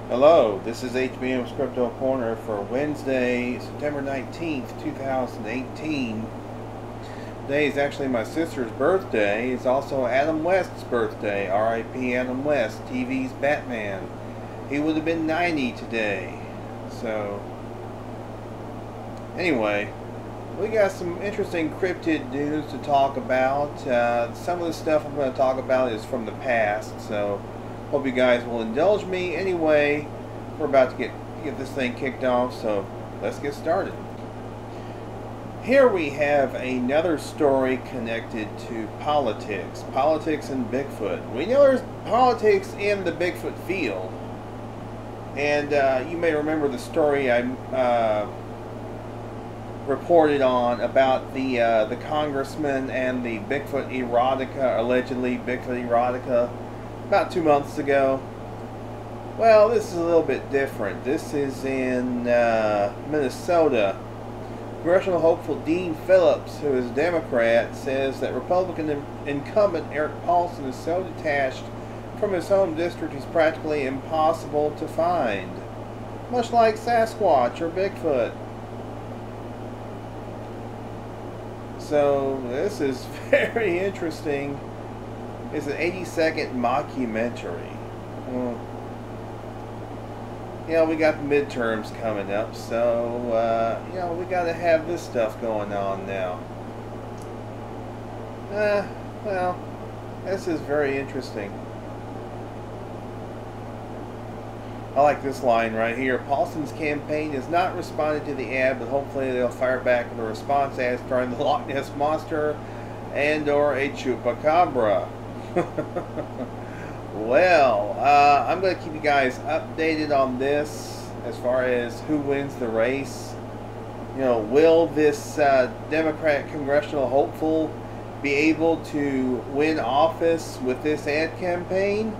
Hello, this is HBM's Crypto-Corner for Wednesday, September 19th, 2018. Today is actually my sister's birthday. It's also Adam West's birthday. R.I.P. Adam West, TV's Batman. He would have been 90 today. So, anyway, we got some interesting cryptid news to talk about. Some of the stuff I'm going to talk about is from the past, so hope you guys will indulge me. Anyway, we're about to get this thing kicked off, so let's get started. Here we have another story connected to politics. Politics and Bigfoot. We know there's politics in the Bigfoot field. And you may remember the story I reported on about the congressman and the Bigfoot erotica, allegedly Bigfoot erotica, about 2 months ago. Well, this is a little bit different. This is in Minnesota. Congressional hopeful Dean Phillips, who is a Democrat, says that Republican incumbent Eric Paulson is so detached from his home district he's practically impossible to find, much like Sasquatch or Bigfoot. So this is very interesting. It's an 80-second mockumentary. We got the midterms coming up, so we got to have this stuff going on now. Well, this is very interesting. I like this line right here. Paulson's campaign has not responded to the ad, but hopefully they'll fire back with a response ad starring the Loch Ness Monster and or a Chupacabra. Well, I'm going to keep you guys updated on this as far as who wins the race. Will this Democrat congressional hopeful be able to win office with this ad campaign?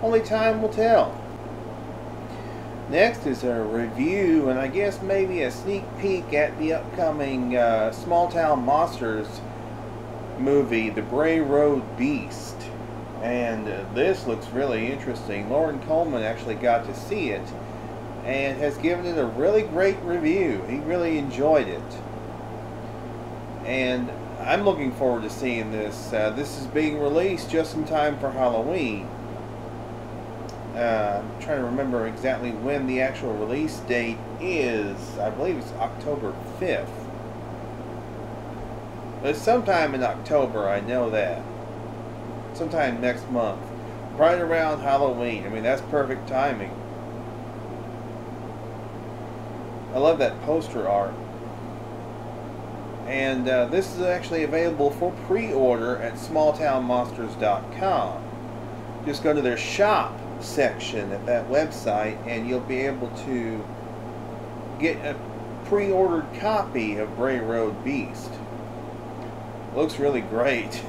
Only time will tell. Next is a review and I guess maybe a sneak peek at the upcoming Small Town Monsters movie, The Bray Road Beast. And this looks really interesting. Lauren Coleman actually got to see it and has given it a really great review. He really enjoyed it. And I'm looking forward to seeing this. This is being released just in time for Halloween. I'm trying to remember exactly when the actual release date is. I believe it's October 5th. But it's sometime in October, I know that. Sometime next month. Right around Halloween. I mean, that's perfect timing. I love that poster art. And this is actually available for pre-order at smalltownmonsters.com. Just go to their shop section at that website and you'll be able to get a pre-ordered copy of Bray Road Beast. Looks really great.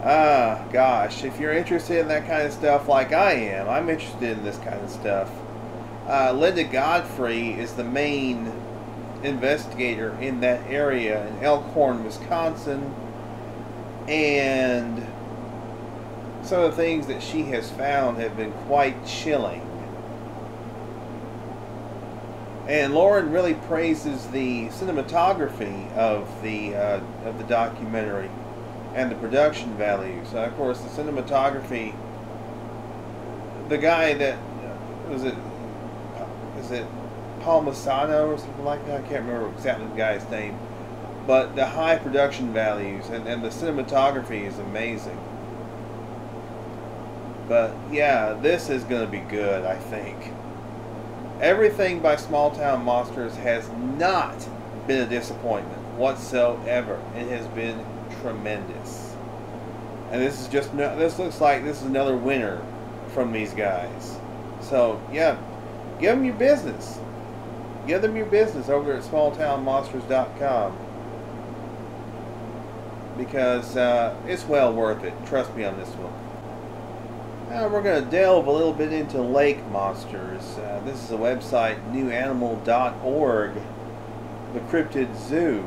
Gosh, if you're interested in that kind of stuff like I am, I'm interested in this kind of stuff. Linda Godfrey is the main investigator in that area in Elkhorn, Wisconsin, and some of the things that she has found have been quite chilling. And Lauren really praises the cinematography of the documentary and the production values. Of course, the cinematography. The guy that is it Paul Masano or something like that? I can't remember exactly the guy's name. But the high production values and the cinematography is amazing. But yeah, this is going to be good, I think. Everything by Small Town Monsters has not been a disappointment whatsoever. It has been tremendous. And this is just this looks like this is another winner from these guys. So yeah, give them your business. Give them your business over at smalltownmonsters.com because it's well worth it. Trust me on this one. Now we're going to delve a little bit into lake monsters. This is a website, newanimal.org, the Cryptid Zoo.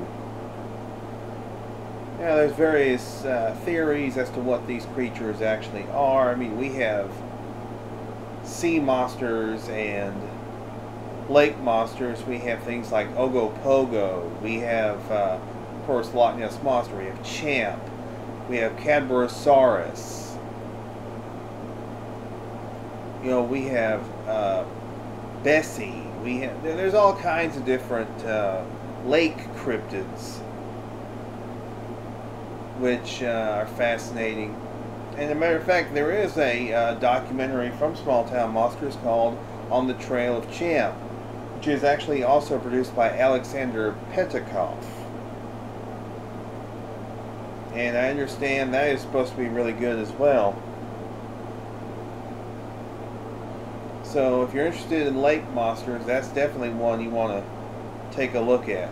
Now there's various theories as to what these creatures actually are. I mean, we have sea monsters and lake monsters, we have things like Ogopogo. We have, of course, Loch Ness Monster. We have Champ. We have Cadborosaurus. You know, we have Bessie. There's all kinds of different lake cryptids, which are fascinating. And as a matter of fact, there is a documentary from Small Town Monsters called On the Trail of Champ, which is actually also produced by Alexander Petakov. And I understand that is supposed to be really good as well. So if you're interested in lake monsters, that's definitely one you want to take a look at.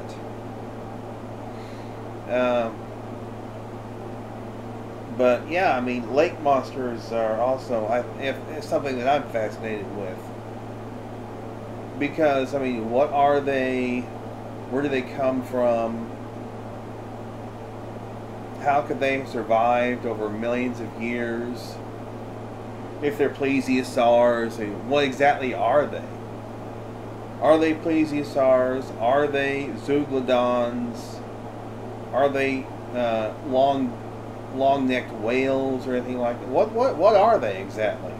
But yeah, I mean, lake monsters are also it's something that I'm fascinated with. Because, I mean, what are they? Where do they come from? How could they have survived over millions of years? If they're plesiosaurs, and what exactly are they? Are they plesiosaurs? Are they zeuglodons? Are they long-necked whales or anything like that? What are they exactly?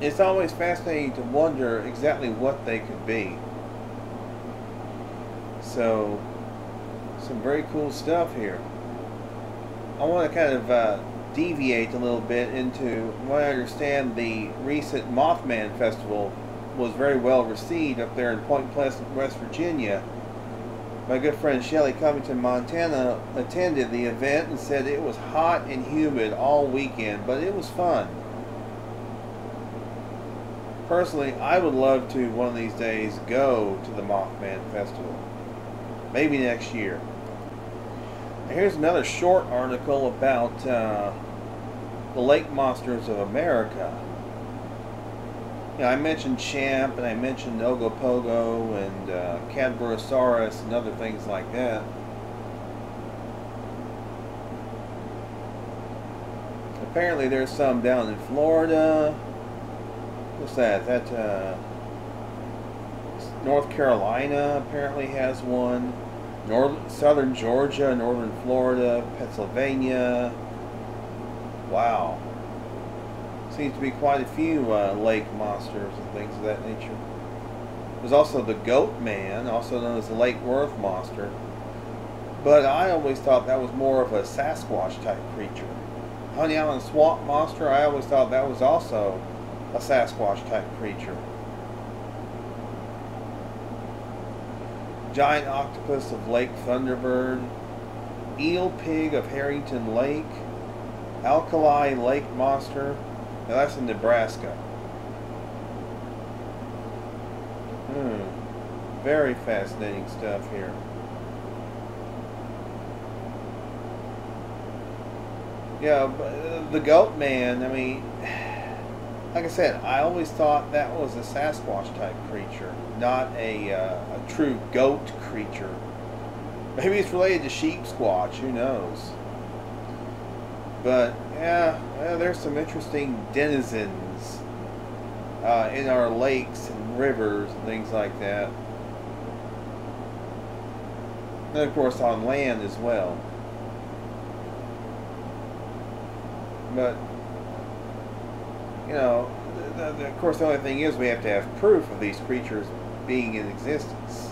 It's always fascinating to wonder exactly what they could be. So, some very cool stuff here. I want to kind of deviate a little bit into what I understand the recent Mothman Festival was very well received up there in Point Pleasant, West Virginia. My good friend Shelley Covington, Montana, attended the event and said it was hot and humid all weekend, but it was fun. Personally, I would love to one of these days go to the Mothman Festival. Maybe next year. Here's another short article about the lake monsters of America. You know, I mentioned Champ and I mentioned Ogopogo and Cadborosaurus and other things like that. Apparently there's some down in Florida. What's that? That North Carolina apparently has one. Southern Georgia, northern Florida, Pennsylvania. Wow. Seems to be quite a few lake monsters and things of that nature. There's also the Goat Man, also known as the Lake Worth monster. But I always thought that was more of a Sasquatch type creature. Honey Island Swamp Monster, I always thought that was also a Sasquatch type creature. Giant Octopus of Lake Thunderbird, Eel Pig of Harrington Lake, Alkali Lake Monster. Now that's in Nebraska. Very fascinating stuff here. Yeah, but the Goat Man, I mean, like I said, I always thought that was a Sasquatch type creature, not a true goat creature. Maybe it's related to sheep squatch, who knows? But yeah, well, there's some interesting denizens in our lakes and rivers and things like that. And of course on land as well. But you know, of course the only thing is we have to have proof of these creatures being in existence.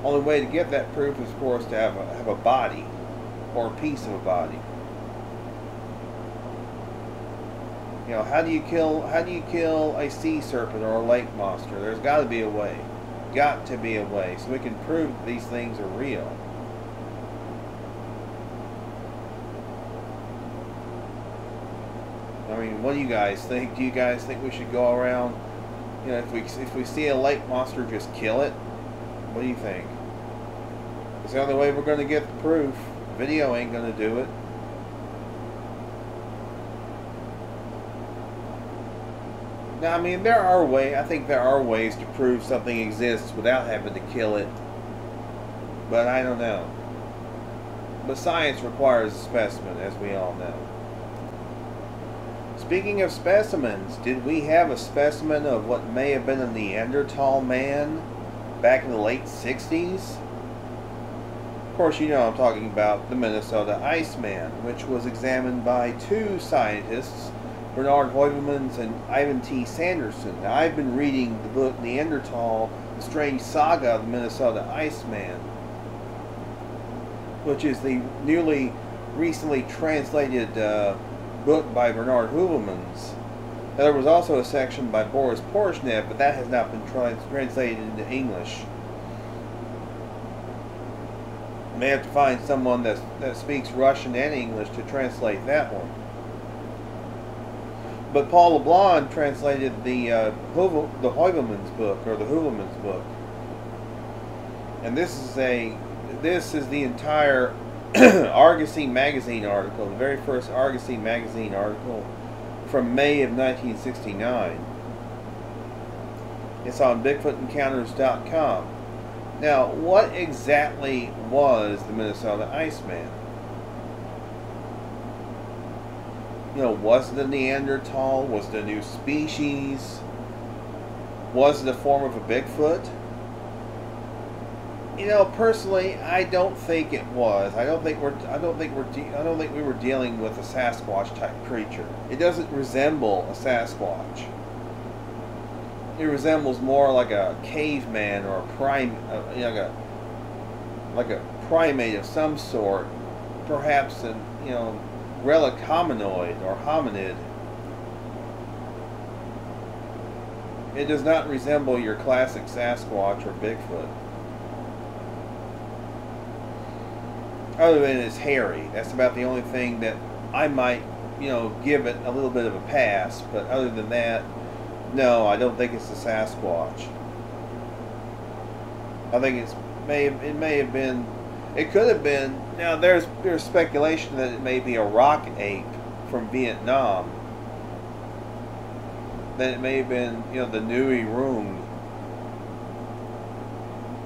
Only way to get that proof is, of course, to have a body or a piece of a body. You know, how do you kill a sea serpent or a lake monster? There's got to be a way. Got to be a way, so we can prove that these things are real. I mean, what do you guys think? Do you guys think we should go around, you know, if we see a lake monster, just kill it? What do you think? It's the only way we're going to get the proof. Video ain't going to do it. Now, I mean, I think there are ways to prove something exists without having to kill it. But I don't know. But science requires a specimen, as we all know. Speaking of specimens, did we have a specimen of what may have been a Neanderthal man back in the late 60s? Of course, you know I'm talking about the Minnesota Iceman, which was examined by two scientists, Bernard Heuvelmans and Ivan T. Sanderson. Now, I've been reading the book Neanderthal, The Strange Saga of the Minnesota Iceman, which is the recently translated book by Bernard Heuvelmans. Now, there was also a section by Boris Porshnev, but that has not been translated into English. I may have to find someone that speaks Russian and English to translate that one. But Paul LeBlanc translated the Heuvelmans book, or the Heuvelmans book, and this is the entire Argosy magazine article, the very first Argosy magazine article from May of 1969. It's on BigfootEncounters.com. Now, what exactly was the Minnesota Iceman? You know, was it a Neanderthal? Was it a new species? Was it a form of a Bigfoot? You know, personally, I don't think it was. I don't think we were dealing with a Sasquatch type creature. It doesn't resemble a Sasquatch. It resembles more like a caveman or a like a primate of some sort, perhaps an relic hominoid or hominid. It does not resemble your classic Sasquatch or Bigfoot. Other than it's hairy. That's about the only thing that I might, give it a little bit of a pass. But other than that, no, I don't think it's a Sasquatch. I think it may have been. It could have been. Now there's speculation that it may be a rock ape from Vietnam. That it may have been, the Nui Rung.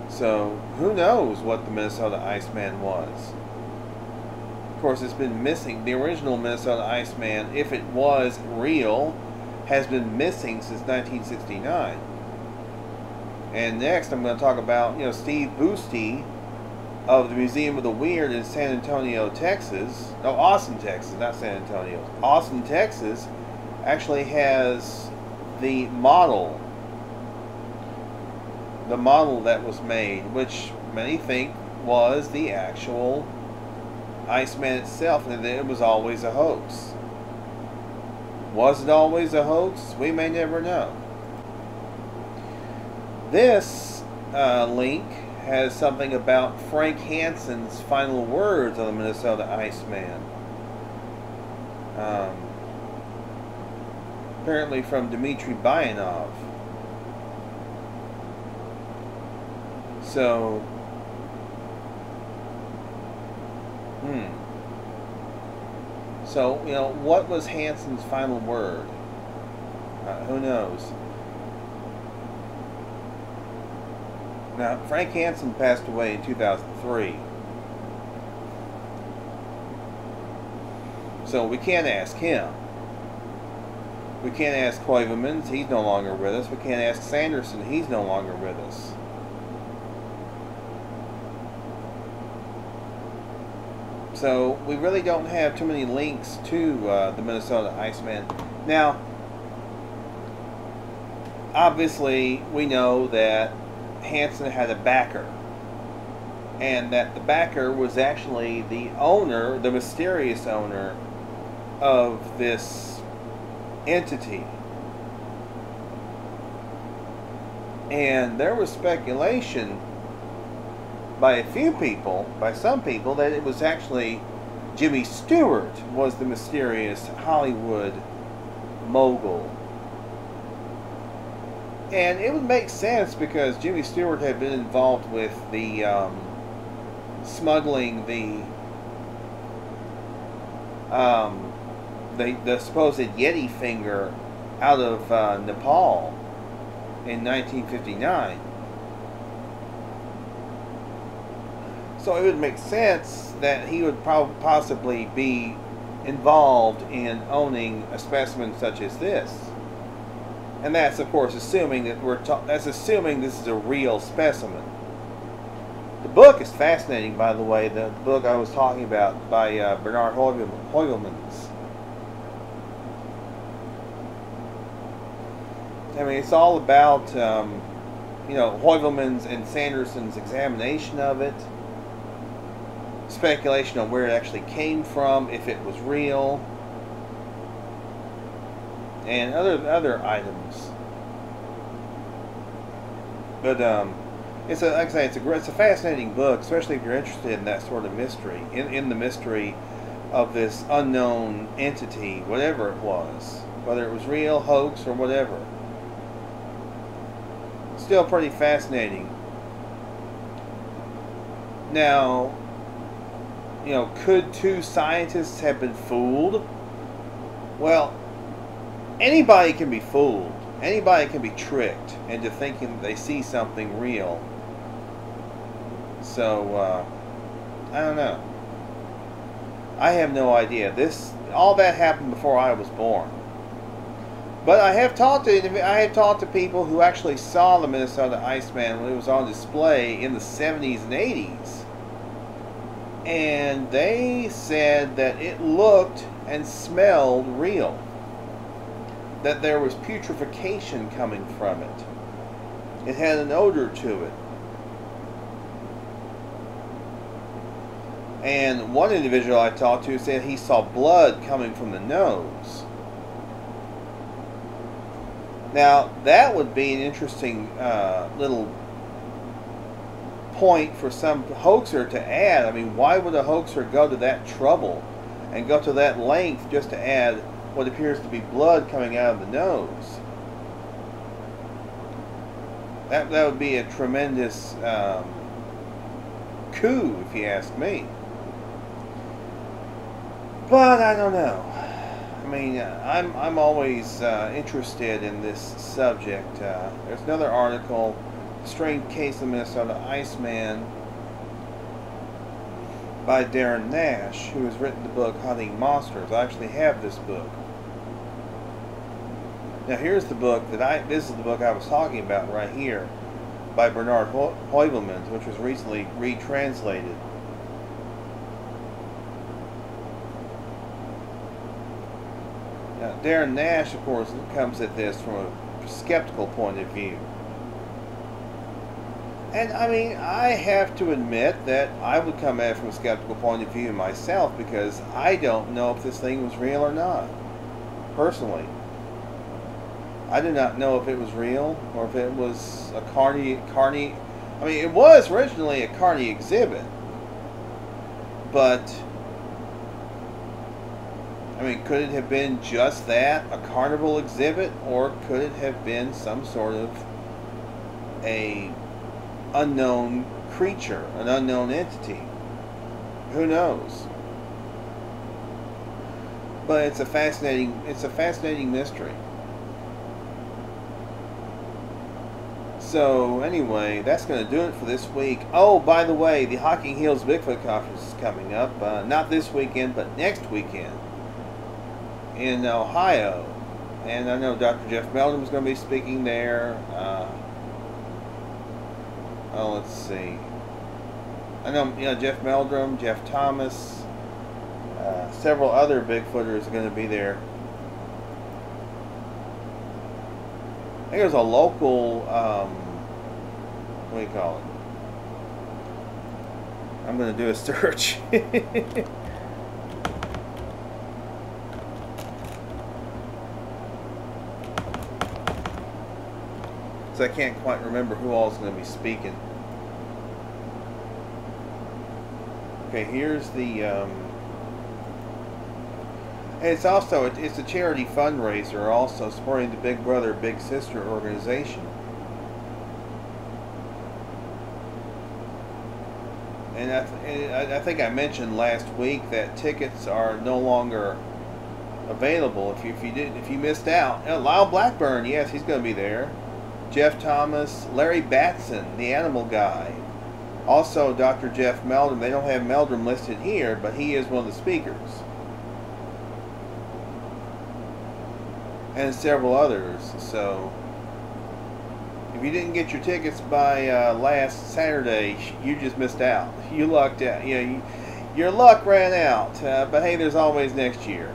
So who knows what the Minnesota Iceman was? Of course, it's been missing. The original Minnesota Iceman, if it was real, has been missing since 1969. And next, I'm going to talk about, Steve Boosty of the Museum of the Weird in San Antonio, Texas. No, Austin, Texas, not San Antonio. Austin, Texas actually has the model that was made, which many think was the actual Iceman itself, and that it was always a hoax. Was it always a hoax? We may never know. This link has something about Frank Hansen's final words on the Minnesota Iceman. Apparently from Dmitry Bayanov. So, So, what was Hansen's final word? Who knows? Now, Frank Hansen passed away in 2003. So, we can't ask him. We can't ask Heuvelmans, he's no longer with us. We can't ask Sanderson, he's no longer with us. So we really don't have too many links to the Minnesota Iceman. Now, obviously, we know that Hansen had a backer, and that the backer was actually the owner, the mysterious owner of this entity. And there was speculation by a few people, by some people, that it was actually Jimmy Stewart was the mysterious Hollywood mogul. And it would make sense because Jimmy Stewart had been involved with the smuggling the supposed Yeti finger out of Nepal in 1959. So So it would make sense that he would possibly be involved in owning a specimen such as this. And that's, of course, assuming that that's assuming this is a real specimen. The book is fascinating, by the way. The book I was talking about by Bernard Hoylemans. I mean, it's all about, you know, Hoylemans and Sanderson's examination of it, speculation on where it actually came from, if it was real, and other items. But it's like I say, it's a fascinating book, especially if you're interested in that sort of mystery, in the mystery of this unknown entity, whatever it was, whether it was real, hoax, or whatever. Still pretty fascinating. Now, you know, could two scientists have been fooled? Well, anybody can be fooled. Anybody can be tricked into thinking that they see something real. So, I don't know. I have no idea. All that happened before I was born. But I have talked to people who actually saw the Minnesota Iceman when it was on display in the 70s and 80s. And they said that it looked and smelled real. That there was putrefaction coming from it. It had an odor to it. And one individual I talked to said he saw blood coming from the nose. Now, that would be an interesting little point for some hoaxer to add. I mean, why would a hoaxer go to that trouble and go to that length just to add what appears to be blood coming out of the nose? That would be a tremendous coup, if you ask me. But I don't know. I mean, I'm always interested in this subject. There's another article, Strange Case of Minnesota Iceman, by Darren Nash, who has written the book Hunting Monsters. I actually have this book. Now here's the book this is the book I was talking about right here, by Bernard Hoylemans, which was recently retranslated. Now, Darren Nash, of course, comes at this from a skeptical point of view. And, I mean, I have to admit that I would come at it from a skeptical point of view myself, because I don't know if this thing was real or not. Personally. I do not know if it was real, or if it was a Carney... I mean, it was originally a Carney exhibit. But... I mean, could it have been just that, a carnival exhibit, or could it have been some sort of a unknown creature, an unknown entity? Who knows? But it's a fascinating mystery. So anyway, that's going to do it for this week. Oh, by the way, the Hocking Hills Bigfoot Conference is coming up, not this weekend, but next weekend, in Ohio. And I know Dr. Jeff Meldrum is going to be speaking there. Oh, let's see. I know, Jeff Meldrum, Jeff Thomas, several other Bigfooters are going to be there. I think there's a local, what do you call it? I'm going to do a search. I can't quite remember who all is going to be speaking. Okay, here's the and it's also it's a charity fundraiser, also supporting the Big Brother Big Sister organization. And I think I mentioned last week that tickets are no longer available. If you missed out, Lyle Blackburn, yes, he's going to be there. Jeff Thomas, Larry Batson, the animal guy, Also, Dr. Jeff Meldrum. They don't have Meldrum listed here, but he is one of the speakers. And several others. So, if you didn't get your tickets by last Saturday, you just missed out. You lucked out. You know, your luck ran out. But hey, there's always next year.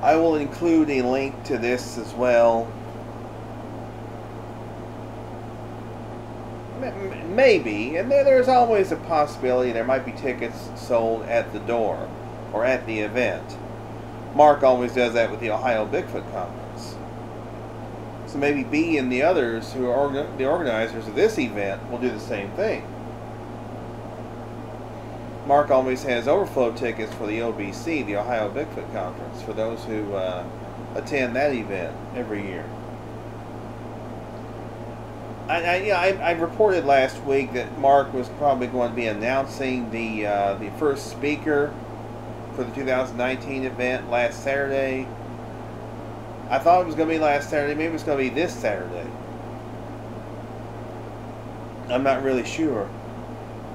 I will include a link to this as well. Maybe, and there's always a possibility there might be tickets sold at the door or at the event. Mark always does that with the Ohio Bigfoot Conference. So maybe B and the others who are the organizers of this event will do the same thing. Mark always has overflow tickets for the OBC, the Ohio Bigfoot Conference, for those who attend that event every year. I reported last week that Mark was probably going to be announcing the first speaker for the 2019 event last Saturday. I thought it was going to be last Saturday. Maybe it's going to be this Saturday. I'm not really sure.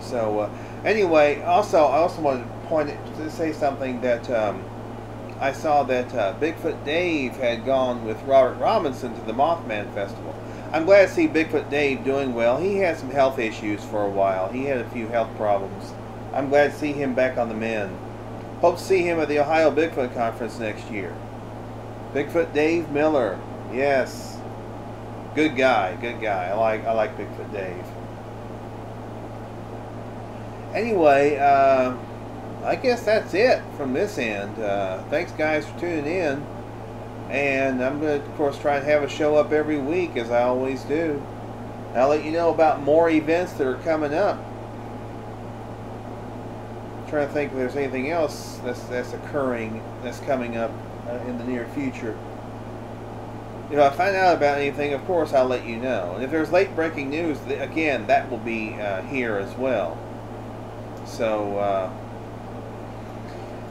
So anyway, I also wanted to say something that I saw that Bigfoot Dave had gone with Robert Robinson to the Mothman Festival. I'm glad to see Bigfoot Dave doing well. He had some health issues for a while. He had a few health problems. I'm glad to see him back on the mend. Hope to see him at the Ohio Bigfoot Conference next year. Bigfoot Dave Miller. Yes. Good guy. Good guy. I like Bigfoot Dave. Anyway, I guess that's it from this end. Thanks guys for tuning in. And I'm going to, of course, try and have a show up every week, as I always do. And I'll let you know about more events that are coming up. I'm trying to think if there's anything else that's occurring, that's coming up in the near future. If I find out about anything, of course, I'll let you know. And if there's late breaking news, again, that will be here as well. So,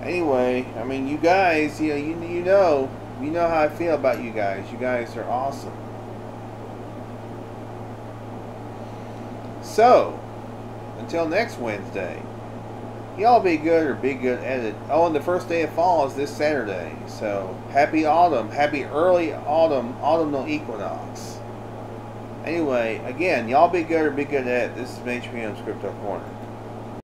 anyway, I mean, you guys, you know how I feel about you guys. You guys are awesome. So, until next Wednesday, y'all be good or be good at it. Oh, and the first day of fall is this Saturday. So, happy autumn. Happy early autumnal equinox. Anyway, again, y'all be good or be good at it. This is May-HBM's Crypto Corner.